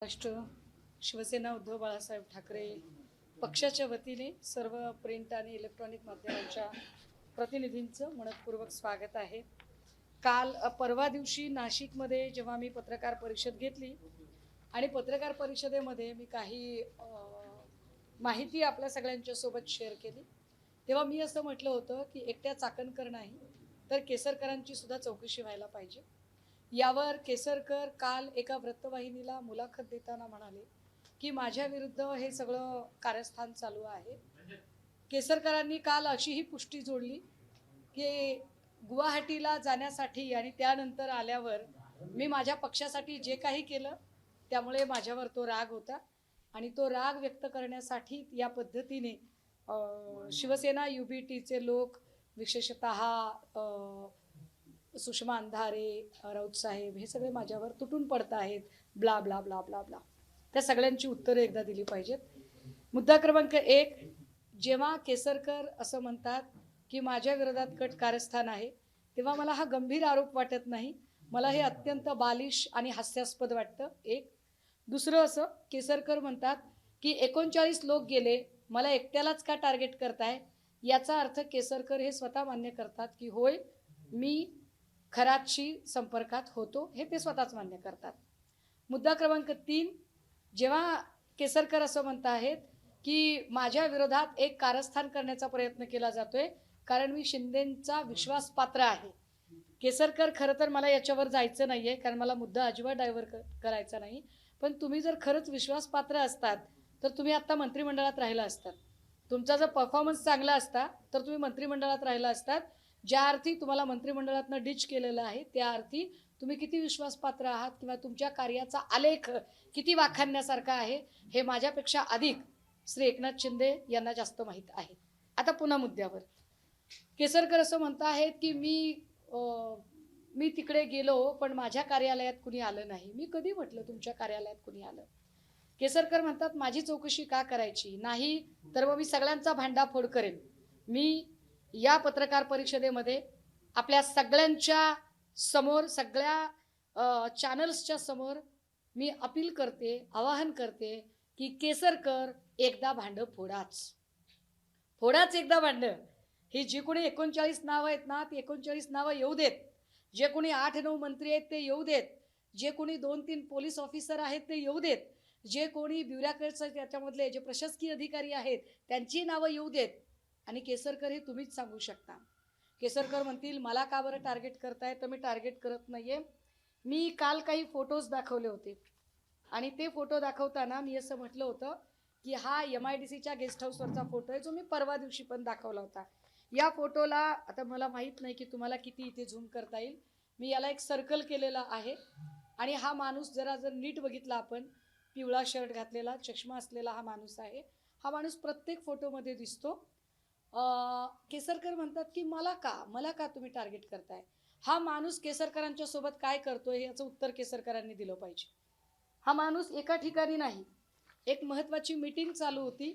राष्ट्र शिवसेना उद्धव बाळासाहेब ठाकरे पक्षाच्या वतीने सर्व प्रिंट आणि इलेक्ट्रॉनिक माध्यमांच्या प्रतिनिधींचं मनपूर्वक स्वागत आहे। काल परवा दिवशी नाशिकमध्ये जेव्हा मी पत्रकार परिषद घेतली आणि पत्रकार परिषदेमध्ये मी काही माहिती आपल्या सगळ्यांच्या सोबत शेअर केली, तेव्हा मी असं म्हटलं होतं की एकट्या चाकणकर नाही तर केसरकरांची सुद्धा चौकशी व्हायला पाहिजे। यावर केसरकर काल एका वृत्तवाहिनीला मुलाखत देताना म्हणाले की माझ्या विरुद्ध हे सगळं कारस्थान चालू आहे। केसरकरांनी काल अशीही पुष्टी जोडली की गुवाहाटीला जाण्यासाठी आणि त्यानंतर आल्यावर मी माझ्या पक्षासाठी जे काही केलं त्यामुळे माझ्यावर तो राग होता आणि तो राग व्यक्त करण्यासाठी या पद्धतीने शिवसेना युबीटीचे लोक विशेषतः सुषमा अंधारे, राऊत साहेब हे सगळे माझ्यावर तुटून पडत आहेत, blah blah blah blah blah. त्या सगळ्यांची उत्तरं एकदा दिली पाहिजेत। मुद्दा क्रमांक 1, जेव्हा केसरकर असं म्हणतात की माझ्या विरोधात कट कारस्थान आहे, तेव्हा मला हा गंभीर आरोप वाटत नाही, मला हे अत्यंत बालिश आणि हास्यास्पद वाटतं। एक दुसरं असं केसरकर म्हणतात की 39 लोक गेले, मला एकट्यालाच का टार्गेट करताय, याचा अर्थ केसरकर हे स्वतः मान्य करतात की होय मी खरातशी संपर्कात होतो, हे ते स्वतःच मान्य करतात। मुद्दा क्रमांक 3, जेव्हा केसरकर असं म्हणत आहेत की माझ्या विरोधात एक कारस्थान करण्याचा प्रयत्न केला जातोय कारण मी शिंदेंचा विश्वासपात्र आहे। केसरकर खरं तर मला याच्यावर जायचं नाहीये कारण मला मुद्दा अजिबात डायव्हर्ट करायचा नाही, पण तुम्ही जर खरंच विश्वासपात्र असतात तर तुम्ही आता मंत्रिमंडळात राहिला असतात। तुमचा जर परफॉर्मन्स चांगला असता तर तुम्ही मंत्रिमंडळात राहिला असतात। ज्या अर्थी तुम्हाला मंत्रिमंडळातनं डिच केलेलं आहे त्या अर्थी तुम्ही किती विश्वासपात्र आहात किंवा तुमच्या कार्याचा आलेख किती वाखाणण्यासारखा आहे हे माझ्यापेक्षा अधिक श्री एकनाथ शिंदे यांना जास्त माहीत आहे। आता पुन्हा मुद्द्यावर, केसरकर असं म्हणत आहेत की मी तिकडे गेलो पण माझ्या कार्यालयात कुणी आलं नाही। मी कधी म्हटलं तुमच्या कार्यालयात कुणी आलं? केसरकर म्हणतात माझी चौकशी का करायची नाही, तर मग मी सगळ्यांचा भांडाफोड करेन। मी या पत्रकार परिषदेमध्ये आपल्या सगळ्यांच्या समोर, सगळ्या चॅनल्सच्या समोर मी अपील करते, आवाहन करते की केसरकर एकदा भांड फोडाच एकदा भांड। ही जी कोणी 39 नावं आहेत ना, ती 39 नावं येऊ देत। जे कोणी 8-9 मंत्री आहेत ते येऊ देत, जे कोणी 2-3 पोलीस ऑफिसर आहेत ते येऊ देत, जे कोणी ब्युरोक्रेट्स त्याच्यामधले जे प्रशासकीय अधिकारी आहेत त्यांची नावं येऊ देत, आणि केसरकर हे तुम्हीच सांगू शकता। केसरकर म्हणतील मला का बरं टार्गेट करताय, तर मी टार्गेट करत नाहीये। मी काल काही फोटोज दाखवले होते आणि ते फोटो दाखवताना मी असं म्हटलं होतं की हा MIDCच्या गेस्ट हाऊसवरचा फोटो आहे जो मी परवा दिवशी पण दाखवला होता। या फोटोला आता मला माहीत नाही की तुम्हाला किती इथे झूम करता येईल, मी याला एक सर्कल केलेला आहे आणि हा माणूस जर नीट बघितला आपण, पिवळा शर्ट घातलेला, चष्मा असलेला हा माणूस आहे। हा माणूस प्रत्येक फोटोमध्ये दिसतो। केसरकर म्हणतात की मला का तुम्ही टार्गेट करताय? हा माणूस केसरकरांच्या सोबत काय करतोय याचं उत्तर केसरकरांनी दिलं पाहिजे। हा माणूस एका ठिकाणी नाही, एक महत्त्वाची मीटिंग चालू होती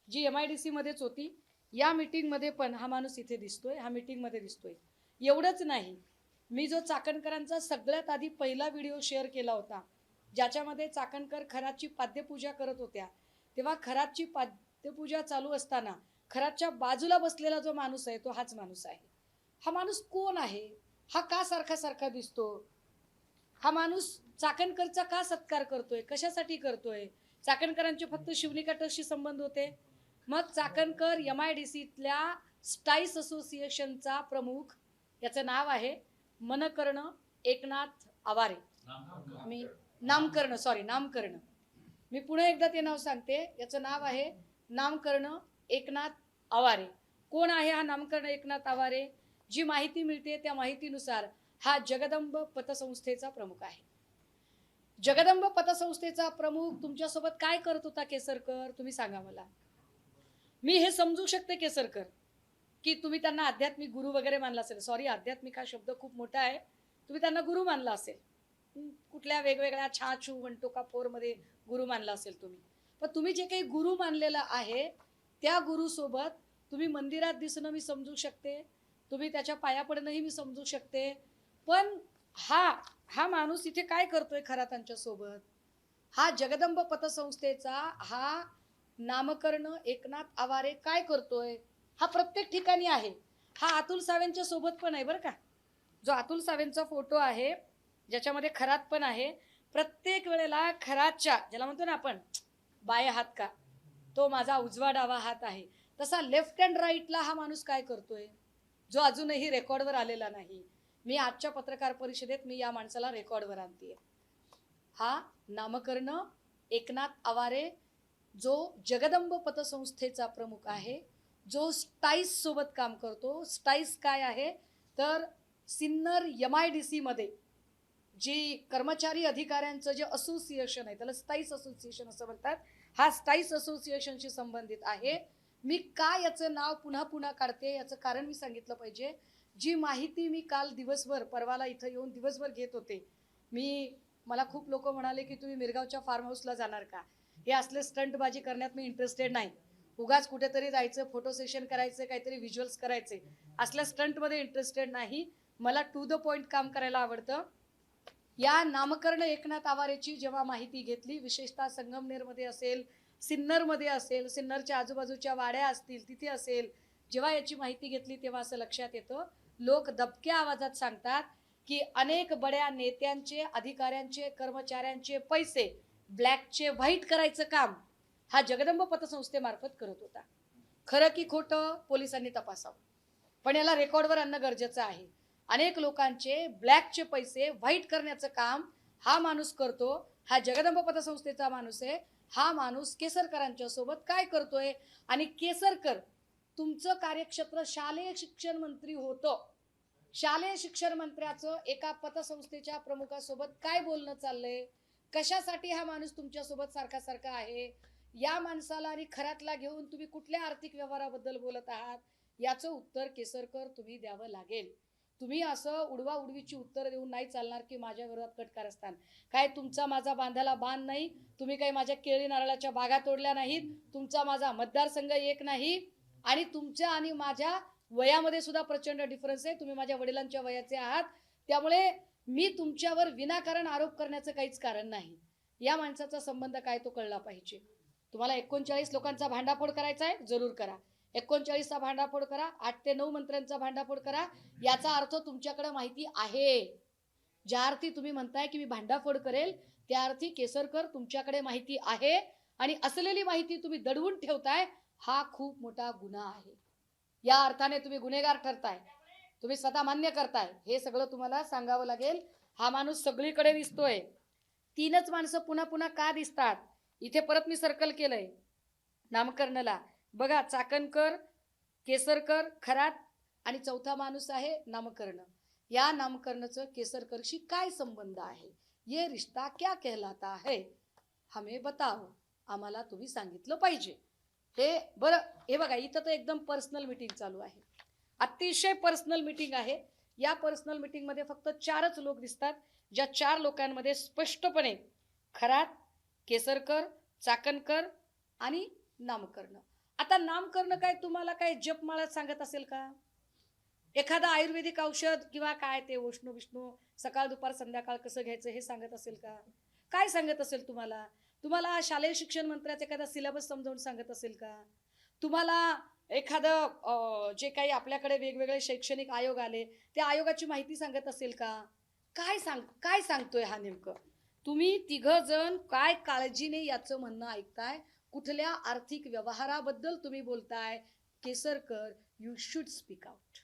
जी MIDC मध्येच होती, या मीटिंगमध्ये पण हा माणूस इथे दिसतोय, हा मीटिंगमध्ये दिसतोय। एवढंच नाही, मी जो चाकणकरांचा सगळ्यात आधी पहिला व्हिडिओ शेअर केला होता ज्याच्यामध्ये चाकणकर खरातची पाद्यपूजा करत होत्या, तेव्हा खरातची पाद्यपूजा चालू असताना खरातच्या बाजूला बसलेला जो माणूस आहे तो हाच माणूस आहे। हा माणूस कोण आहे? हा का सारखा सारखा दिसतो? हा माणूस चाकणकरचा का सत्कार करतोय, कशासाठी करतोय? चाकणकरांचे फक्त शिवनिका ट्रस्टशी संबंध होते? मग चाकणकर MIDCतल्या स्टाईस असोसिएशनचा प्रमुख, याचं नाव आहे मनकर्ण एकनाथ आवारे। मी नामकर्ण मी पुन्हा एकदा ते नाव सांगते, याचं नाव आहे नामकर्ण एकनाथ आवारे। कोण आहे हा नामकर्ण एकनाथ आवारे? जी माहिती मिळते त्या माहितीनुसार हा जगदंब पतसंस्थेचा प्रमुख आहे। जगदंब पतसंस्थेचा प्रमुख तुमच्यासोबत काय करत होता केसरकर, तुम्ही सांगा मला। मी हे समजू शकते केसरकर की तुम्ही त्यांना आध्यात्मिक गुरु वगैरे मानला असेल, सॉरी आध्यात्मिक हा शब्द खूप मोठा आहे, तुम्ही त्यांना गुरु मानला असेल, कुठल्या वेगवेगळ्या छाछू म्हणतो का फोरमध्ये गुरु मानला असेल तुम्ही, पण तुम्ही जे काही गुरु मानलेला आहे त्या गुरुसोबत तुम्ही मंदिरात दिसणं मी समजू शकते, तुम्ही त्याच्या पाया पडणंही मी समजू शकते, पण हा माणूस इथे काय करतोय खरातांच्या सोबत? हा जगदंब पतसंस्थेचा हा नामकर्ण एकनाथ आवारे काय करतोय हा प्रत्येक ठिकाणी आहे. हा अतुल सावेंच्या सोबत पण आहे बरं का. जो अतुल सावेंचा फोटो आहे ज्याच्यामध्ये खरात पण आहे, प्रत्येक वेळेला खरातच्या ज्याला म्हणतो ना आपण बाये हात का, तो माझा उजवा डावा हात आहे, तसा लेफ्ट अँड राईटला हा माणूस काय करतोय जो अजूनही रेकॉर्डवर आलेला नाही. मी आजच्या पत्रकार परिषदेत मी या माणसाला रेकॉर्डवर आणते. हा नामकर्ण एकनाथ आवारे जो जगदंब पतसंस्थेचा प्रमुख आहे, जो स्टाईस सोबत काम करतो. स्टाईस काय आहे तर सिन्नर MIDC मध्ये जी कर्मचारी अधिकाऱ्यांचं जे असोसिएशन आहे त्याला स्टाईस असोसिएशन असं म्हणतात. हा स्टाईस असोसिएशनशी संबंधित आहे. मी का याचं नाव पुन्हा पुन्हा काढते याचं कारण मी सांगितलं पाहिजे. जी माहिती मी काल दिवसभर परवाला इथं येऊन दिवसभर घेत होते, मला खूप लोक म्हणाले की तुम्ही मिरगावच्या फार्म हाऊसला जाणार का, हे असले स्टंटबाजी करण्यात मी इंटरेस्टेड नाही. उगाच कुठेतरी जायचं, फोटो सेशन करायचं, काहीतरी व्हिज्युअल्स करायचे, असल्या स्टंटमध्ये इंटरेस्टेड नाही. मला टू द पॉइंट काम करायला आवडतं. या नामकर्ण एकनाथ आवारेची जेव्हा माहिती घेतली, विशेषतः संगमनेरमध्ये असेल, सिन्नरमध्ये असेल, सिन्नरच्या आजूबाजूच्या वाड्या असतील तिथे असेल, जेव्हा याची माहिती घेतली तेव्हा असं लक्षात येतं, लोक दबक्या आवाजात सांगतात की अनेक बड्या नेत्यांचे, अधिकाऱ्यांचे, कर्मचाऱ्यांचे पैसे ब्लॅकचे व्हाईट करायचं काम हा जगदंब पतसंस्थेमार्फत करत होता. खरं की खोटं पोलिसांनी तपासावं, पण याला रेकॉर्डवर आणणं गरजेचं आहे. अनेक लोकांचे ब्लॅकचे पैसे व्हाईट करण्याचं काम हा माणूस करतो. हा जगदंब पतसंस्थेचा माणूस आहे. हा माणूस केसरकरांच्या सोबत काय करतोय, आणि केसरकर तुमचं कार्यक्षेत्र शालेय शिक्षण मंत्री होतं. शालेय शिक्षण मंत्र्याचं एका पतसंस्थेच्या प्रमुखासोबत काय बोलणं चाललंय, कशासाठी हा माणूस तुमच्यासोबत सारखा सारखा आहे, या माणसाला आणि खरातला घेऊन तुम्ही कुठल्या आर्थिक व्यवहाराबद्दल बोलत आहात, याचं उत्तर केसरकर तुम्ही द्यावं लागेल. तुम्ही असं उडवा उडवीची उत्तर देऊन नाही चालणार की माझ्या विरोधात कटकारस्थान. काय तुमचा माझा बांधायला बांध नाही, तुम्ही काही माझ्या केळी नारळाच्या बागा तोडल्या नाहीत, तुमचा माझा मतदारसंघ एक नाही, आणि तुमच्या आणि माझ्या वयामध्ये सुद्धा प्रचंड डिफरन्स आहे. तुम्ही माझ्या वडिलांच्या वयाचे आहात, त्यामुळे मी तुमच्यावर विनाकारण आरोप करण्याचं काहीच कारण नाही. या माणसाचा संबंध काय तो कळला पाहिजे. तुम्हाला 39 लोकांचा भांडाफोड करायचा आहे, जरूर करा. 39चा भांडाफोड करा, 8 ते 9 मंत्र्यांचा भांडाफोड करा. याचा अर्थ तुमच्याकडे माहिती आहे. ज्या अर्थी तुम्ही म्हणताय की मी भांडाफोड करेल, त्या अर्थी केसरकर तुमच्याकडे माहिती आहे, आणि असलेली माहिती तुम्ही दडवून ठेवताय, हा खूप मोठा गुन्हा आहे. या अर्थाने तुम्ही गुन्हेगार ठरताय, तुम्ही स्वतः मान्य करताय, हे सगळं तुम्हाला सांगावं लागेल. हा माणूस सगळीकडे दिसतोय. 3च माणसं पुन्हा पुन्हा का दिसतात, इथे परत मी सर्कल केलंय नामकर्णला. बघा, चाकणकर, केसरकर, खरात, आणि चौथा माणूस आहे नामकर्ण. या नामकर्णचं केसरकरशी काय संबंध आहे, ये रिश्ता क्या कहलाता है, हमें बताओ, आम्हाला तुम्ही सांगितलं पाहिजे. हे बरं, हे बघा इथं तर एकदम पर्सनल मीटिंग चालू आहे, अतिशय पर्सनल मीटिंग आहे. या पर्सनल मीटिंगमध्ये फक्त 4च लोक दिसतात, ज्या 4 लोकांमध्ये स्पष्टपणे खरात, केसरकर, चाकणकर आणि नामकर्ण. आता नामकर्ण काय तुम्हाला काय जपमाळात सांगत असेल का, एखादा आयुर्वेदिक औषध किंवा काय ते उष्ण विष्णू सकाळ दुपार संध्याकाळ कसं घ्यायचं हे सांगत असेल का, काय सांगत असेल तुम्हाला, तुम्हाला शालेय शिक्षण मंत्र्याचा एखादा सिलेबस समजावून सांगत असेल का, तुम्हाला एखादं जे काही आपल्याकडे वेगवेगळे शैक्षणिक आयोग आले त्या आयोगाची माहिती सांगत असेल का, काय सांगतोय हा नेमकं. तुम्ही 3 जण काय काळजीने याचं म्हणणं ऐकताय, कुठल्या आर्थिक व्यवहाराबद्दल तुम्ही बोलताय. Kesarkar, you should speak out.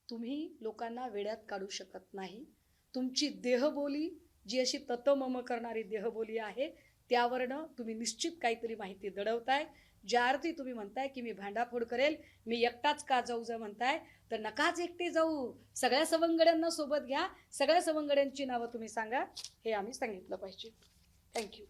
तुम्ही लोकांना वेड्यात काढू शकत नाही. तुमची देहबोली जी अशी ततमम करणारी देहबोली आहे, त्यावरनं तुम्ही निश्चित काहीतरी माहिती दडवताय. ज्या अर्थी तुम्ही म्हणताय की मी भांडाफोड करेल, मी एकटाच का जाऊ जर म्हणताय, तर नकाच एकटे जाऊ, सगळ्या सवंगड्यांना सोबत घ्या, सगळ्या सवंगड्यांची नावं तुम्ही सांगा, हे आम्ही सांगितलं पाहिजे. थँक्यू.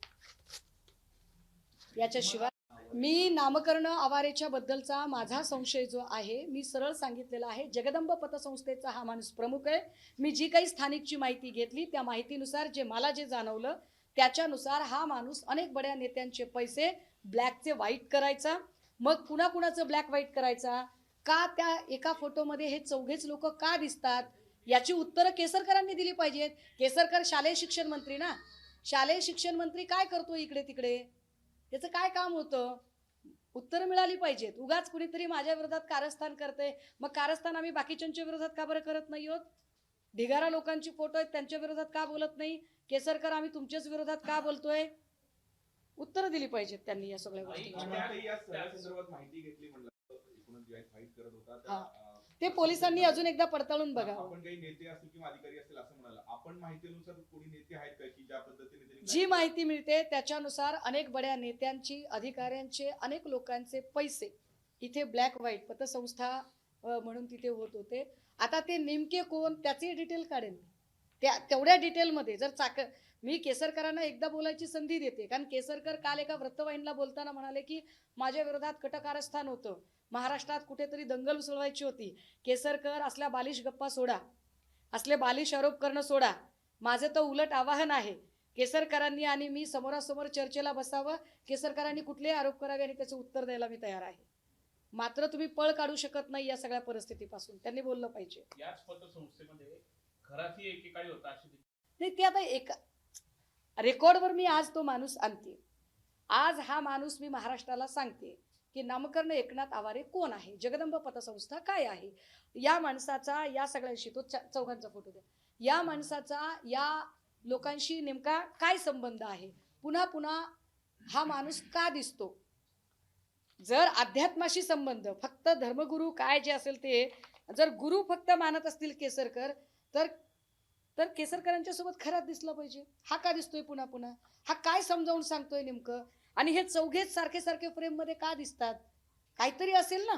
याच्याशिवाय मी नामकर्ण आवारेच्या बद्दलचा माझा संशय जो आहे, मी सरळ सांगितलेला आहे. जगदंब पतसंस्थेचा हा माणूस प्रमुख आहे. मी जी काही स्थानिकची माहिती घेतली त्या माहितीनुसार मला जे जाणवलं त्याच्यानुसार हा माणूस अनेक बड्या नेत्यांचे पैसे ब्लॅकचे व्हाईट करायचा. मग पुन्हा कुणाचं ब्लॅक व्हाईट करायचा, का त्या एका फोटोमध्ये हे 4घेच लोक का दिसतात, याची उत्तरं केसरकरांनी दिली पाहिजेत. केसरकर शालेय शिक्षण मंत्री ना, शालेय शिक्षण मंत्री काय करतो इकडे तिकडे, त्याचं काय काम होतं? उत्तर मिळाली पाहिजेत. उगाच कुणीतरी माझ्या विरोधात कारस्थान करते, मग कारस्थान आम्ही बाकीच्यांच्या विरोधात का बरं करत नाही आहोत? ढिगारा लोकांची फोटो आहेत, त्यांच्या विरोधात का बोलत नाही? केसरकर आम्ही तुमच्याच विरोधात का बोलतोय? उत्तर दिली पाहिजेत त्यांनी या सगळ्या गोष्टी. या संदर्भात माहिती घेतली म्हणलं एकूणच जे फाईट करत होता हा. ते पोलिसांनी अजून एकदा पडताळून बघावं. आपण काही नेते असतील किंवा अधिकारी असतील असं म्हणाला, आपण माहितीनुसार कोणी नेते आहेत का की ज्या पद्धतीने त्यांनी जी माहिती मिळते त्याच्यानुसार अनेक बड्या नेत्यांची, अधिकाऱ्यांचे, अनेक लोकांचे पैसे इथे ब्लॅक व्हाईट पतसंस्था म्हणून तिथे होत होते. आता ते नेमके कोण त्याचे डिटेल काढेल त्या तेवढ्या डिटेलमध्ये. जर मी केसरकरांना एकदा बोलायची संधी देते, कारण केसरकर काल एका वृत्तवाहिनीला बोलताना म्हणाले की माझ्या विरोधात कटकारस्थान होतं, महाराष्ट्रात कुठेतरी दंगल उसळवायची होती. केसरकर, असल्या बालिश गप्पा सोडा, असले बालिश आरोप करणं सोडा. माझं तर उलट आवाहन आहे, केसरकरांनी आणि मी समोरासमोर चर्चेला बसावं. केसरकरांनी कुठलेही आरोप करावे आणि त्याचं उत्तर द्यायला मी तयार आहे. मात्र तुम्ही पळ काढू शकत नाही या सगळ्या परिस्थितीपासून. त्यांनी बोललं पाहिजे. याच पतसंस्थेमध्ये घरातही एकेकाळी होता अशी नाही, ते आता एक रेकॉर्डवर मी आज तो माणूस आणते. आज हा माणूस मी महाराष्ट्राला सांगते की नामकर्ण एकनाथ आवारे कोण आहे, जगदंब पतसंस्था काय आहे, या माणसाचा या सगळ्यांशी, तो चौघांचा फोटो द्या, या माणसाचा या लोकांशी नेमका काय संबंध आहे, पुन्हा पुन्हा हा माणूस का दिसतो. जर अध्यात्माशी संबंध, फक्त धर्मगुरू काय जे असेल ते, जर गुरु फक्त मानत असतील केसरकर, तर तर केसरकरांच्या सोबत खरात दिसलं पाहिजे. हा का दिसतोय पुन्हा पुन्हा, हा काय समजावून सांगतोय नेमकं, आणि हे चौघेच सारखे सारखे फ्रेम मध्ये का दिसतात? काहीतरी असेल ना.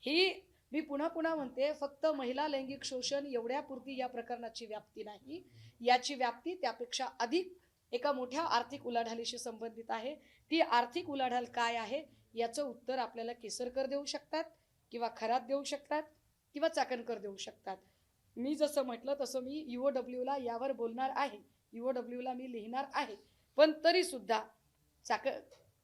ही मी पुन्हा पुन्हा म्हणते, फक्त महिला लैंगिक शोषण एवढ्यापुरती या प्रकरणाची व्याप्ती नाही. याची व्याप्ती त्यापेक्षा अधिक एका मोठ्या आर्थिक उलाढालीशी संबंधित आहे. ती आर्थिक उलाढाल काय आहे याचं उत्तर आपल्याला केसरकर देऊ शकतात, किंवा खरात देऊ शकतात, किंवा चाकणकर देऊ शकतात. मी जसं म्हटलं तसं मी ईओडब्ल्यूला यावर बोलणार आहे, ईओडब्ल्यूला मी लिहिणार आहे. पण तरी सुद्धा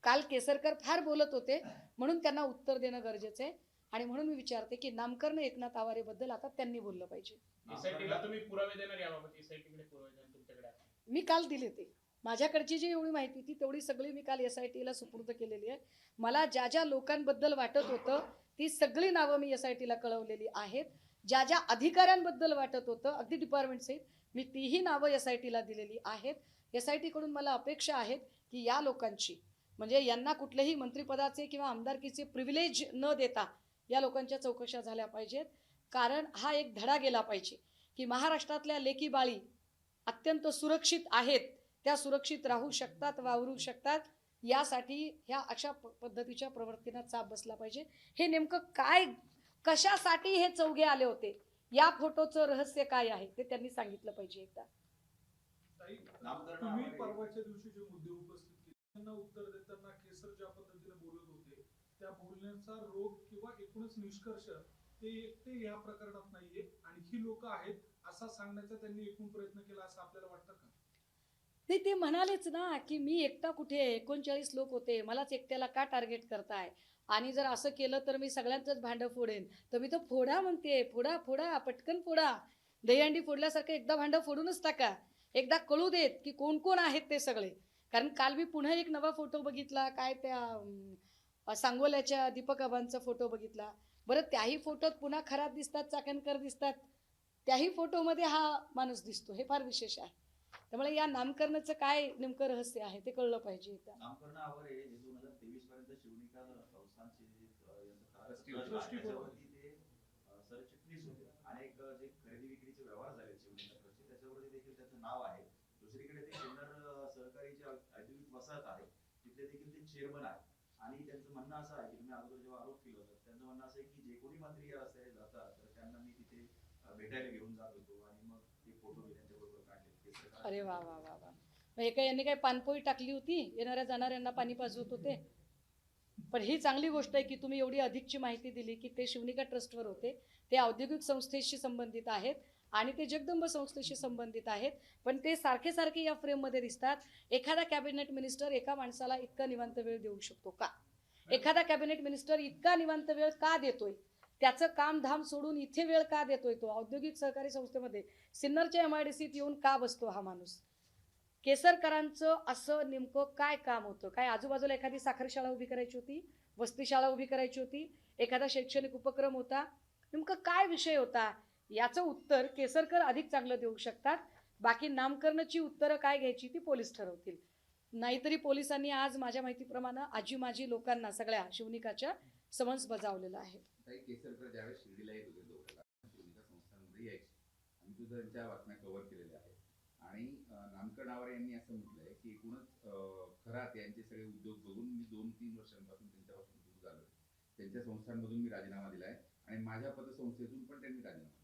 काल केसरकर फार बोलत होते म्हणून त्यांना उत्तर देणं गरजेचं आहे. आणि म्हणून मी विचारते की नामकर्ण एकनाथ आवारे बद्दल आता त्यांनी बोललं पाहिजे. एसआयटीला तुम्ही पुरावे देणार याबाबत? एसआयटीकडे पुरावे देणार तुमच्याकडे? मी काल दिले ते. माझ्याकडची जी एवढी माहिती होती तेवढी सगळी मी काल एसआयटीला सुपूर्द केलेली आहे. मला ज्या ज्या लोकांबद्दल वाटत होतं ती सगळी नावं मी एसआयटीला कळवलेली आहेत. ज्या ज्या अधिकाऱ्यांबद्दल वाटत होतं अगदी डिपार्टमेंट सहित मी तीही नावं एसआयटीला दिलेली आहेत. एसआयटी कडून मला अपेक्षा आहेत की या लोकांची, म्हणजे यांना कुठलेही मंत्रिपदाचे किंवा आमदारकीचे प्रिव्हिलेज न देता या लोकांच्या चौकशा झाल्या पाहिजेत. कारण हा एक धडा गेला पाहिजे की महाराष्ट्रातल्या लेकी बाळी अत्यंत सुरक्षित आहेत, त्या सुरक्षित राहू शकतात, वावरू शकतात. यासाठी ह्या अशा पद्धतीच्या प्रवृत्तींना चाप बसला पाहिजे. हे नेमकं काय, कशासाठी हे चौघे आले होते, या फोटोचं रहस्य काय आहे ते त्यांनी सांगितलं पाहिजे एकदा. तुम्ही परवाच्या दिवशी जे मुद्दे उपस्थित केले त्यांना उत्तर देताना केसर ज्या पद्धतीने बोलत होते त्या बोलण्याचा रोग किंवा एकूणच निष्कर्ष ते एकटे या प्रकरणात नाहीये आणि ही लोक आहेत असा सांगण्याचा त्यांनी एकूण प्रयत्न केला असं आपल्याला वाटतं का? नाही, ते म्हणालेच ना की मी एकटा कुठे, 39 लोक होते, मलाच एकट्याला का टार्गेट करताय, आणि जर असं केलं तर मी सगळ्यांचंच भांडं फोडेन. तर मी तर फोडा म्हणते, फोडा फोडा, पटकन फोडा, दहीहंडी फोडल्यासारखं एकदा भांडं फोडूनच टाका. एकदा कळू देत की कोण कोण आहेत ते सगळे. कारण काल मी पुन्हा एक नवा फोटो बघितला, काय त्या सांगोल्याच्या दीपक आबांचा फोटो बघितला. बरं, त्याही फोटोत पुन्हा खरात दिसतात, चाकणकर दिसतात, त्याही फोटोमध्ये हा माणूस दिसतो. हे फार विशेष आहे. त्यामुळे या नामकरणाचं काय नेमकं रहस्य आहे ते कळलं पाहिजे. नामकरण आवारे हे 2023 पर्यंत शिवनिका संस्थानचे ट्रस्टी ते सरचिटणीस होते. अनेक जे खरेदी विक्रीचे व्यवहार झाले शिवनिका ट्रस्टचे त्याच्यावरती देखील त्याचं नाव आहे. दुसरीकडे ते सिन्नर सहकारी जे औद्योगिक वसाहत आहे तिथे देखील ते चेअरमन आहे. आणि त्यांचं म्हणणं असं आहे की तुम्ही अगोदर जेव्हा आरोप केला होता त्यांचं म्हणणं असं आहे की जे कोणी मंत्री या रस्त्याने जातात तर त्यांना मी तिथे भेटायला घेऊन जात होतो आणि मग ते फोटो मी त्यांच्याबरोबर काढले. अरे वा वा वा वा. मग काय यांनी काय पानपोळी टाकली होती, येणाऱ्या जाणाऱ्यांना पाणी पाजवत होते? पण ही चांगली गोष्ट आहे की तुम्ही एवढी अधिकची माहिती दिली की ते शिवनिका ट्रस्टवर होते, ते औद्योगिक संस्थेशी संबंधित आहेत आणि ते जगदंब संस्थेशी संबंधित आहेत. पण ते सारखे सारखे या फ्रेममध्ये दिसतात. एखादा कॅबिनेट मिनिस्टर एका माणसाला इतका निवांत वेळ देऊ शकतो का? एखादा कॅबिनेट मिनिस्टर इतका निवांत वेळ का देतोय? त्याचं काम धाम सोडून इथे वेळ का देतोय तो? औद्योगिक सहकारी संस्थेमध्ये सिन्नरच्या MIDCत येऊन का बसतो हा माणूस? केसरकरांचं असं नेमकं काय काम होतं? काय आजूबाजूला एखादी साखर शाळा उभी करायची होती, वस्ती शाळा उभी करायची होती, एखादा शैक्षणिक उपक्रम होता, नेमकं काय विषय होता? याचं उत्तर केसरकर अधिक चांगलं देऊ शकतात. बाकी नामकरणाची उत्तरं काय घ्यायची ती पोलीस ठरवतील. नाहीतरी पोलिसांनी आज माझ्या माहितीप्रमाणे आजी माजी लोकांना सगळ्या शिवनिकाच्या समन्स बजावलेलं आहे. ताई केसरकर ज्यावेळेस शिर्डीला येत होते दौऱ्याला शिवनिका संस्थांमध्ये यायचे. आम्ही सुद्धा त्यांच्या बातम्या कव्हर केलेल्या आहेत आणि नामकरणावर यांनी असं म्हटलंय की एकूणच खरात यांचे सगळे उद्योग बघून मी 2-3 वर्षांपासून त्यांच्यापासून दूर झालोय. त्यांच्या संस्थांमधून मी राजीनामा दिलाय आणि माझ्या पतसंस्थेतून पण त्यांनी राजीनामा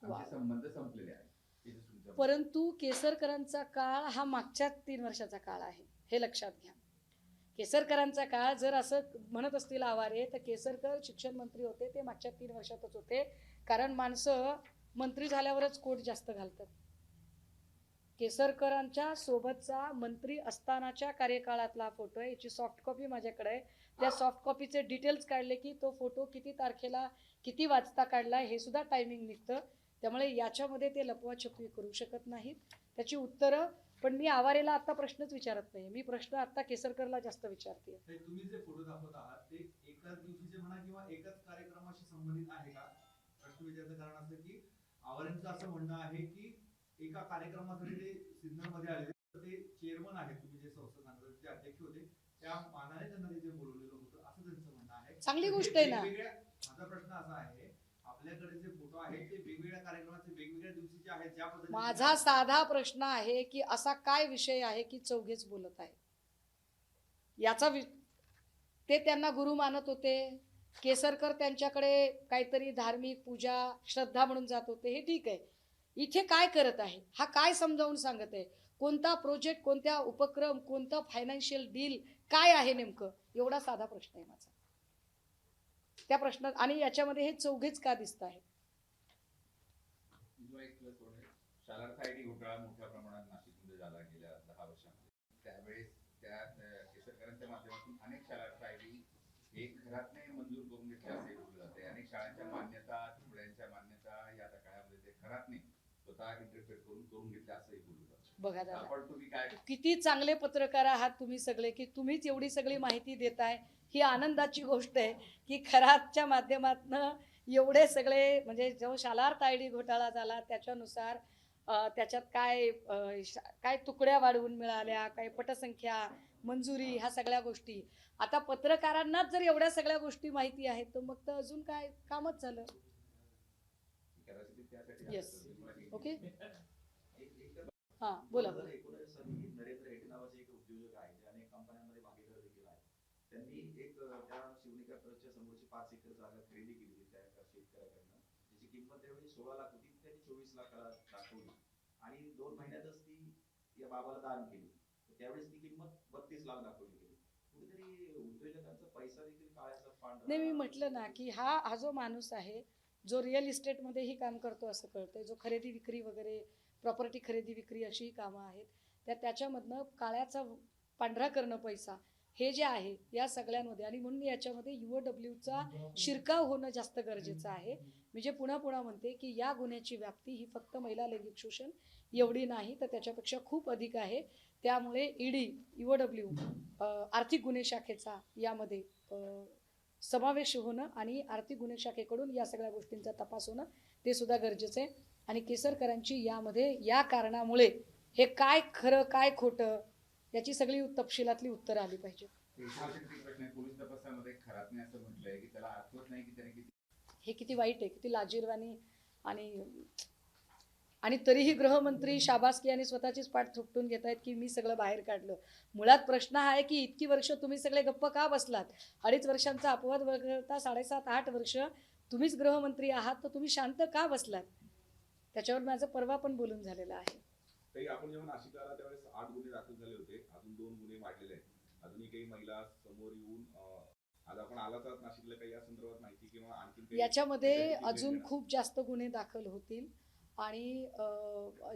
दिला. आमचे संबंध संपलेले आहेत. परंतु केसरकरांचा काळ हा मागच्या 3 वर्षाचा काळ आहे, हे लक्षात घ्या. केसरकरांचा काळ जर असं म्हणत असतील आवारे तर केसरकर शिक्षण मंत्री होते ते मागच्या 3 वर्षातच होते, कारण माणसं मंत्री झाल्यावरच कोट जास्त घालतात. केसरकरांच्या सोबतचा मंत्री असतानाच्या कार्यकाळातला फोटो आहे, याची सॉफ्ट कॉपी माझ्याकडे आहे. त्या सॉफ्ट कॉपीचे डिटेल्स काढले की तो फोटो किती तारखेला किती वाजता काढला हे सुद्धा टायमिंग निघतं. त्यामुळे याच्यामध्ये ते लपवाछपवी करू शकत नाहीत. त्याची उत्तरं पण मी आवारेला आता प्रश्नच विचारत नाही, मी प्रश्न आता केसरकरला जास्त विचारते. तुम्ही जे फोटो दाखवत आहात ते एकाच दिवशीचे म्हणा किंवा एकाच कार्यक्रमाशी संबंधित आहे का? प्रश्न विचारायचं कारण असं की आवारेंचं असं म्हणणं आहे की एका कार्यक्रमासाठी ते सिन्नरमध्ये आले, ते चेअरमन आहेत, तुम्ही जे संस्था सांगता ते अध्यक्ष होते, त्या मानाने त्यांना तिथे बोलवलेलं होतं असं त्यांचं म्हणणं आहे. चांगली गोष्ट आहे ना. माझा प्रश्न असा आहे, आपल्याकडे जे फोटो आहेत ते वेगवेगळ्या कार्यक्रमाचे वेगवेगळ्या दिवशीचे आहेत, ज्या पद्धतीने माझा साधा प्रश्न आहे की असा काय विषय आहे की चौघेच बोलत आहे याचा ते त्यांना गुरु मानत होते. केसरकर त्यांच्याकडे काहीतरी धार्मिक पूजा श्रद्धा म्हणून जात होते, हे ठीक आहे. इथे काय करत आहे हा काय समजावून सांगत आहे, कोणता प्रोजेक्ट, कोणत्या उपक्रम, कोणतं फायनान्शियल डील काय आहे नेमकं, एवढा साधा प्रश्न आहे माझा. त्या प्रश्नात आणि याच्यामध्ये हे चौघेच का दिसत आहे? शालार्थ आयडी घोटाळा मोठ्या प्रमाणात नाशिकमध्ये झाला गेल्या 10 वर्षांमध्ये. त्यावेळेस त्या केसरकरांच्या माध्यमातून अनेक शालार्थ आयडी हे घरातने मंजूर करून घेतले असे बोलले जाते. अनेक शाळांच्या मान्यता, तुकड्यांच्या मान्यता या काळामध्ये ते घरातने स्वतः इंटरफेअर करून घेतले असंही बोललं जातं. बघा दादा, आपण तुम्ही काय किती चांगले पत्रकार आहात तुम्ही सगळे की तुम्हीच एवढी सगळी माहिती देताय. ही आनंदाची गोष्ट आहे की खरातच्या माध्यमातनं एवढे सगळे म्हणजे जो शालार्थ आयडी घोटाळा झाला त्याच्यानुसार त्याच्यात काय तुकड्या वाढवून मिळाल्या, काय पटसंख्या, मंजुरी, ह्या सगळ्या गोष्टी. आता पत्रकारांनाच जर एवढ्या सगळ्या गोष्टी माहिती आहेत तर मग तर अजून काय कामच झालं. येस, ओके, हां बोला. 2019 साली नरेंद्र हेटे नावाचे एक उद्योजक आहेत, जे अनेक कंपन्यांमध्ये भागीदार देखील आहेत. त्यांनी एक त्या शिवनिका ट्रस्टच्या समोरची 5 एकर जागा खरेदी केली त्या एका शेतकऱ्याकडनं, ज्याची किंमत त्यावेळी 16 लाख होती, त्यांनी 24 लाखाला दाखवली आणि 2 महिन्यातच ती या बाबाला दान केली. त्यावेळेस ती किंमत 32 लाख दाखवली गेली. कुठेतरी उद्योजकांचा पैसा देखील काळ्याचा पांढरा. नाही, मी म्हटलं ना की हा जो माणूस आहे जो रिअल इस्टेटमध्येही काम करतो असं कळतंय, जो खरेदी विक्री वगैरे प्रॉपर्टी खरेदी विक्री अशी कामं आहेत त्याच्यामधनं काळ्याचा पांढरा करणं पैसा हे जे आहे या सगळ्यांमध्ये, आणि म्हणून याच्यामध्ये UOWचा शिरकाव होणं जास्त गरजेचं आहे. म्हणजे पुन्हा म्हणते की या गुन्ह्याची व्याप्ती ही फक्त महिला लैंगिक शोषण एवढी नाही तर त्याच्यापेक्षा खूप अधिक आहे. त्यामुळे ED UOW आर्थिक गुन्हे शाखेचा यामध्ये समावेश होणं आणि आर्थिक गुन्हे शाखेकडून या सगळ्या गोष्टींचा तपास होणं ते सुद्धा गरजेचं आहे. आणि केसरकरांची यामध्ये या कारणामुळे हे काय खरं काय खोटं याची सगळी तपशिलातली उत्तरं आली पाहिजे. पोलीस तपासामध्ये खरातने असं म्हटलंय की त्याला आठवत नाही की त्याने किती, हे किती वाईट आहे, किती लाजीरवाणी. आणि तरीही गृहमंत्री शाबासकी आणि स्वतःचीच पाठ थोपटून घेत आहेत की मी सगळं बाहेर काढलं. मुळात प्रश्न हा आहे की इतकी वर्ष तुम्ही सगळे गप्प का बसलात? 2.5 वर्षांचा अपवाद वगळता 7.5-8 वर्ष तुम्हीच गृहमंत्री आहात तर तुम्ही शांत का बसलात? त्याच्यावर माझं परवा पण बोलून झालेलं आहे. तरी आपण जेव्हा नाशिकला आला त्यावेळेस 8 गुन्हे दाखल झाले होते, अजून 2 गुन्हे वाढलेले आहेत. अजूनही काही महिला समोर येऊन आज आपण आलाच आहात नाशिकला, काही या संदर्भात माहिती किंवा आणखी याच्यामध्ये अजून खूप जास्त गुन्हे दाखल होतील आणि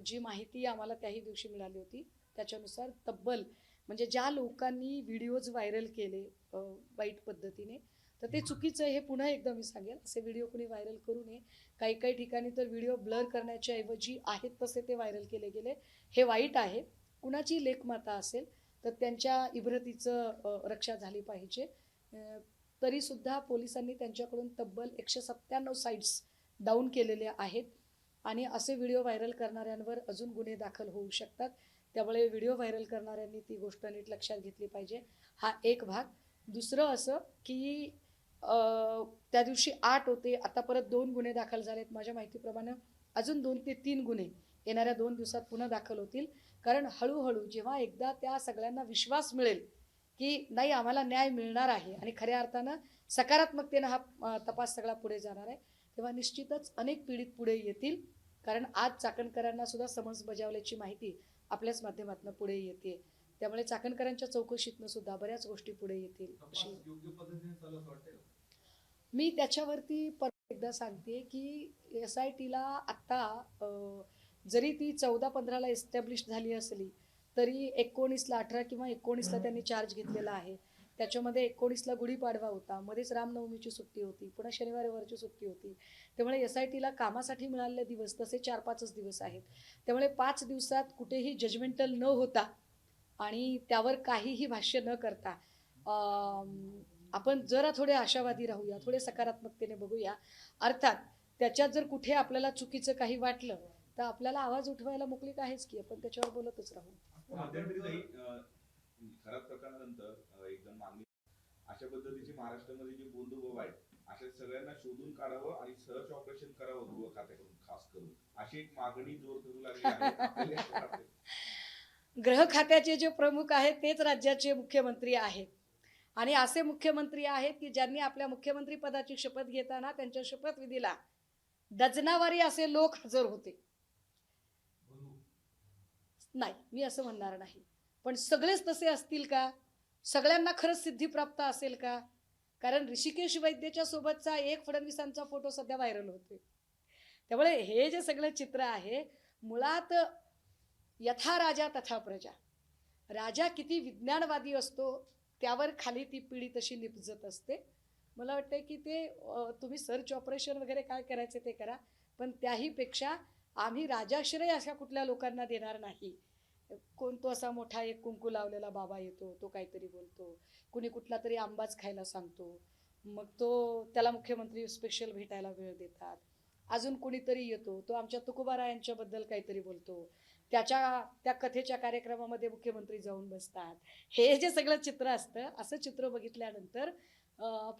जी माहिती आम्हाला त्याही दिवशी मिळाली होती त्याच्यानुसार तब्बल म्हणजे ज्या लोकांनी व्हिडिओज व्हायरल केले वाईट पद्धतीने तर ते चुकीचं आहे. हे पुन्हा एकदा मी सांगेल, असे व्हिडिओ कोणी व्हायरल करू नये. काही ठिकाणी तर व्हिडिओ ब्लर करण्याच्या ऐवजी आहेत तसे ते व्हायरल केले गेले, हे वाईट आहे. कुणाची लेखमाता असेल तर त्यांच्या इब्रतीचं रक्षा झाली पाहिजे. तरीसुद्धा पोलिसांनी त्यांच्याकडून तब्बल 197 साईट्स डाऊन केलेल्या आहेत आणि असे व्हिडिओ व्हायरल करणाऱ्यांवर अजून गुन्हे दाखल होऊ शकतात. त्यामुळे व्हिडिओ व्हायरल करणाऱ्यांनी ती गोष्ट नीट लक्षात घेतली पाहिजे. हा एक भाग. दुसरं असं की त्या दिवशी 8 होते, आता परत 2 गुन्हे दाखल झालेत. माझ्या माहितीप्रमाणे अजून 2 ते 3 गुन्हे येणाऱ्या 2 दिवसात पुन्हा दाखल होतील. कारण हळूहळू जेव्हा एकदा त्या सगळ्यांना विश्वास मिळेल की नाही आम्हाला न्याय मिळणार आहे आणि खऱ्या अर्थानं सकारात्मकतेनं हा तपास सगळा पुढे जाणार आहे, तेव्हा निश्चितच अनेक पीडित पुढे येतील. कारण आज चाकणकरांना सुद्धा समन्स बजावल्याची माहिती आपल्याच माध्यमातून पुढे येते. त्यामुळे चाकणकरांच्या चौकशीतनं सुद्धा बऱ्याच गोष्टी पुढे येतील. तपास योग्य पद्धतीने चालू असं वाटतंय का? मी त्याच्यावरती परत एकदा सांगते की SITला आत्ता जरी ती 14-15ला एस्टॅब्लिश झाली असली तरी 19ला 18 किंवा 19ला त्यांनी चार्ज घेतलेला आहे. त्याच्यामध्ये 19ला गुढीपाडवा होता, मध्येच रामनवमीची सुट्टी होती, पुन्हा शनिवार रविवारची सुट्टी होती. त्यामुळे SITला कामासाठी मिळालेले दिवस तसे 4-5च दिवस आहेत. त्यामुळे 5 दिवसात कुठेही जजमेंटल न होता आणि त्यावर काहीही भाष्य न करता आपण जरा थोडे आशावादी राहूया, थोडे सकारात्मकतेने बघूया. अर्थात त्याच्यात जर कुठे आपल्याला चुकीचं काही वाटलं तर आपल्याला आवाज उठवायला मोकळीक आहेच की, आपण त्याच्यावर बोलतच राहू. मध्यंतरी ताई, खराब प्रकरणानंतर एक जण मागणी अशा पद्धतीची महाराष्ट्रामध्ये जे बंधुभाव आहेत अशा सगळ्यांना शोधून काढावं आणि सर्च ऑपरेशन करावं गृह खात्याकडून खास करून, अशी एक मागणी जोर धरू लागली आहे. आपल्याला काय वाटतंय? गृह खात्याचे जे प्रमुख आहेत तेच राज्याचे मुख्यमंत्री आहेत आणि असे मुख्यमंत्री आहेत की ज्यांनी आपल्या मुख्यमंत्री पदाची शपथ घेताना त्यांच्या शपथविधीला डझनावारी असे लोक हजर होते. नाही, मी असं म्हणणार नाही, पण सगळेच तसे असतील का? सगळ्यांना खरंच सिद्धी प्राप्त असेल का? कारण ऋषिकेश वैद्यच्या सोबतचा एक फडणवीसांचा फोटो सध्या व्हायरल होते. त्यामुळे हे जे सगळं चित्र आहे मुळात यथा राजा तथा प्रजा. राजा किती विज्ञानवादी असतो त्यावर खाली ती पिढी तशी निपजत असते. मला वाटतं की ते तुम्ही सर्च ऑपरेशन वगैरे काय करायचे ते करा, पण त्याहीपेक्षा आम्ही राजाश्रय अशा कुठल्या लोकांना देणार नाही. कोण तो असा मोठा एक कुंकू लावलेला बाबा येतो, तो काहीतरी बोलतो, कुणी कुठला तरी आंबाच खायला सांगतो, मग त्याला मुख्यमंत्री स्पेशल भेटायला वेळ देतात. अजून कुणीतरी येतो, तो आमच्या तुकोबारायांच्याबद्दल काहीतरी बोलतो, त्या कथेच्या कार्यक्रमामध्ये मुख्यमंत्री जाऊन बसतात. हे जे सगळं चित्र असतं, असं चित्र बघितल्यानंतर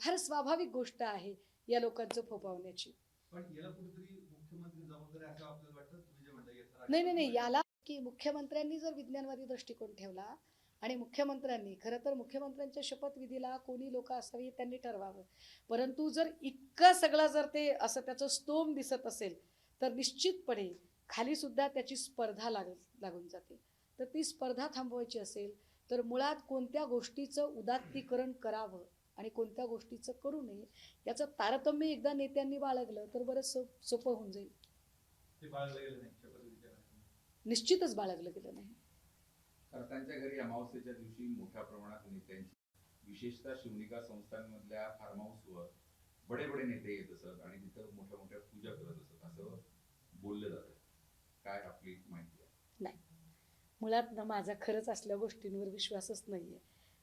फार स्वाभाविक गोष्ट आहे या लोकांचं फोफावण्याची. पण याला कुठेतरी मुख्यमंत्री जबाबदारी असं आपल्याला वाटतं? तुम्ही जे म्हणता येतात नाही, याला की मुख्यमंत्र्यांनी जर विज्ञानवादी दृष्टिकोन ठेवला आणि मुख्यमंत्र्यांनी खरं तर मुख्यमंत्र्यांच्या शपथविधीला कोणी लोक असावी हे त्यांनी ठरवावं. परंतु जर इतकं सगळं जर ते असं त्याचं स्तोम दिसत असेल तर निश्चितपणे खाली सुद्धा त्याची स्पर्धा लागून जाते. तर ती स्पर्धा थांबवायची असेल तर मुळात कोणत्या गोष्टीचं उदात्तीकरण करावं आणि कोणत्या गोष्टीचं करू नये याचं तारतम्य एकदा नेत्यांनी बाळगलं तर बरंच सोपं होऊन जाईल. ते बाळगलं गेलं नाही शपथविधीच्या वेळेस. निश्चितच बाळगलं गेलं नाही. कर्त्यांच्या घरी अमावस्येच्या दिवशी मोठ्या प्रमाणात नेत्यांची, विशेषतः शिवनिका संस्थांमधल्या फार्म हाऊसवर बडे बडे नेते येत असत आणि तिथं मोठ्या मोठ्या पूजा करत असत असं बोललं जातं. काय आपली माहिती आहे? नाही, मुळात ना माझा खरंच असल्या गोष्टींवर विश्वासच नाहीये.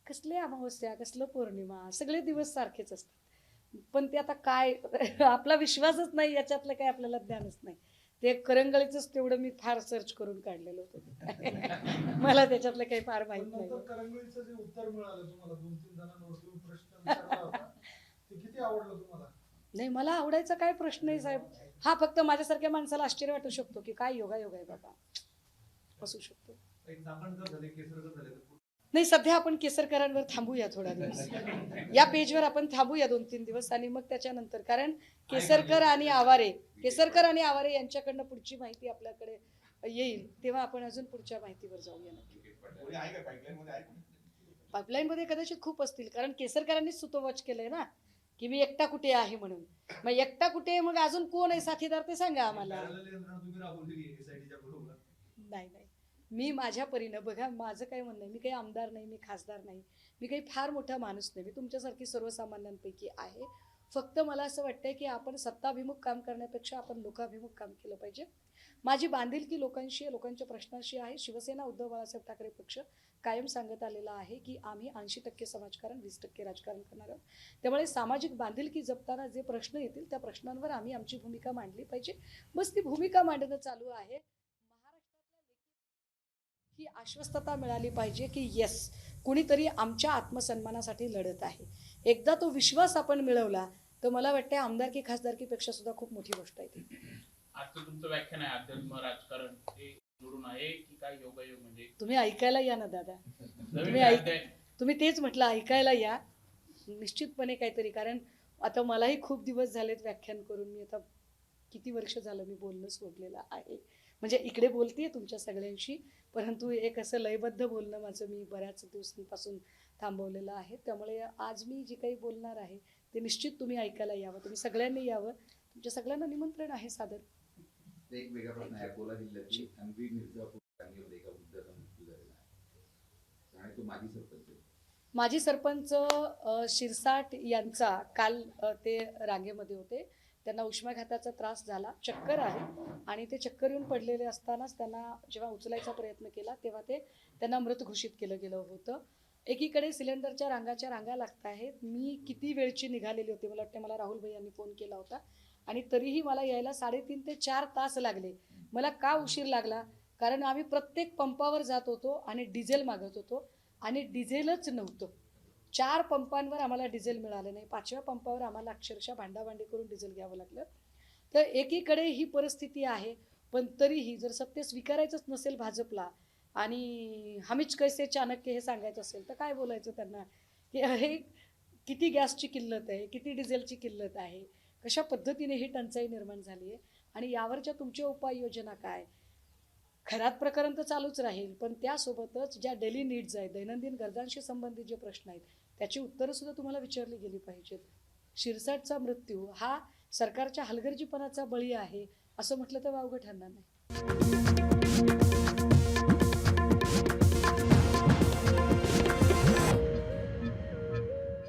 कसले अमावस्या, कसलं पौर्णिमा, सगळे दिवस सारखेच असतात. पण ते आता काय आपला विश्वासच नाही याच्यातलं काय आपल्याला ज्ञानच नाही. ते करंगळीचंच तेवढं मी फार सर्च करून काढलेलं होतं. मला त्याच्यातलं काही फार माहित पण नंतर नाही. करंगळीचं जे उत्तर मिळालं तुम्हाला, 2-3 जणांवर तुम्ही प्रश्न विचारला होता, ते किती आवडलं तुम्हाला? नाही, मला आवडायचा काय प्रश्न आहे साहेब. हा फक्त माझ्यासारख्या माणसाला आश्चर्य वाटू शकतो की काय योगायोग आहे बाबा, असू शकतो. एक चाकणकर झाले, केसरकर झाले, तर नाही, सध्या आपण केसरकरांवर थांबूया थोडा दिवस. या पेजवर आपण थांबूया 2-3 दिवस आणि मग त्याच्यानंतर, कारण केसरकर आणि आवारे यांच्याकडनं पुढची माहिती आपल्याकडे येईल तेव्हा आपण अजून पुढच्या माहितीवर जाऊया. नक्की कोणी आहे का पाईपलाईन मध्ये? आहे कोणी? पाईपलाईन मध्ये कदाचित खूप असतील, कारण केसरकरांनीच सुतोवाच केलंय ना की मी एकटा कुठे आहे म्हणून. मग एकटा कुठे, मग अजून कोण आहे साथीदार ते सांगा आम्हाला. पॅरलल यंत्रणा तुम्ही राबवलेली आहे SITच्या बरोबर. नाही, मी माझ्या परीनं, बघा माझं काय म्हणणं आहे, मी काही आमदार नाही, मी खासदार नाही, मी काही फार मोठा माणूस नाही, मी तुमच्यासारखी सर्वसामान्यांपैकी आहे. फक्त मला असं वाटतंय की आपण सत्ताभिमुख काम करण्यापेक्षा आपण लोकाभिमुख काम केलं पाहिजे. माझी बांधिलकी लोकांशी आहे, लोकांच्या प्रश्नाशी आहे. शिवसेना उद्धव बाळासाहेब ठाकरे पक्ष कायम सांगत आलेला आहे की आम्ही 80% समाजकारण 20% राजकारण करणार आहोत. त्यामुळे सामाजिक बांधिलकी जपताना जे प्रश्न येतील त्या प्रश्नांवर आम्ही आमची भूमिका मांडली पाहिजे. बस ती भूमिका मांडणं चालू आहे. ही आश्वस्तता मिळाली पाहिजे की येस, कुणीतरी आमच्या आत्मसन्मानासाठी लढत आहे. एकदा तो विश्वास आपण मिळवला तर मला वाटतं आमदारकी खासदारकीपेक्षा सुद्धा खूप मोठी गोष्ट आहे ती. आजचं तुमचं व्याख्यान आहे अध्यात्म राजकारण ते जोडून आहे की काय योगायोग म्हणजे तुम्ही ऐकायला या ना दादा, नवीन अध्याय तुम्ही तेच म्हटलं ऐकायला या निश्चितपणे काहीतरी. कारण आता मलाही खूप दिवस झालेत व्याख्यान करून. मी आता किती वर्ष झालं मी बोलणं सोडलेलं आहे. म्हणजे इकडे बोलतेय तुमच्या सगळ्यांशी, परंतु एक असं लयबद्ध बोलणं माझं मी बऱ्याच दिवसांपासून थांबवलेलं आहे. त्यामुळे आज मी जे काही बोलणार आहे ते निश्चित तुम्ही ऐकायला यावं, तुम्ही सगळ्यांनी यावं. तुमच्या सगळ्यांना निमंत्रण आहे सादर. एक वेगळा प्रश्न आहे. अकोला जिल्ह्यातील अन्वी मिर्झापूर रांगेमध्ये एका वृद्धाचा मृत्यू झालेला आहे आणि तो माजी सरपंच आहे. माजी सरपंच शिरसाट यांचा काल ते रांगेमध्ये होते. त्यांना उष्माघाताचा त्रास झाला, चक्कर आहे आणि ते चक्कर येऊन पडलेले असतानाच त्यांना जेव्हा उचलायचा प्रयत्न केला तेव्हा त्यांना मृत घोषित केलं गेलं होतं. एकीकडे सिलेंडरच्या रांगा लागत आहेत. मी किती वेळची निघालेली होती, मला वाटतं मला राहुल भाई यांनी फोन केला होता आणि तरीही मला यायला 3.5 ते 4 तास लागले. मला का उशीर लागला? कारण आम्ही प्रत्येक पंपावर जात होतो आणि डिझेल मागत होतो आणि डिझेलच नव्हतं. 4 पंपांवर आम्हाला डिझेल मिळालं नाही. 5व्या पंपावर आम्हाला अक्षरशः भांडाभांडी करून डिझेल घ्यावं लागलं. तर एकीकडे ही परिस्थिती आहे, पण तरीही जर सत्य स्वीकारायचंच नसेल भाजपला आणि हमीच कैसे चाणक्य हे सांगायचं असेल तर काय बोलायचं त्यांना की अरे किती गॅसची किल्लत आहे, किती डिझेलची किल्लत आहे, कशा पद्धतीने ही टंचाई निर्माण झाली आहे आणि यावरच्या तुमच्या उपाययोजना काय. खरात प्रकरण तर चालूच राहील, पण त्यासोबतच ज्या डेली नीड्स आहेत, दैनंदिन गरजांशी संबंधित जे प्रश्न आहेत त्याची उत्तरं सुद्धा तुम्हाला विचारली गेली पाहिजेत. शिरसाटचा मृत्यू हा सरकारच्या हलगर्जीपणाचा बळी आहे असं म्हटलं तर वावगं ठरणार नाही.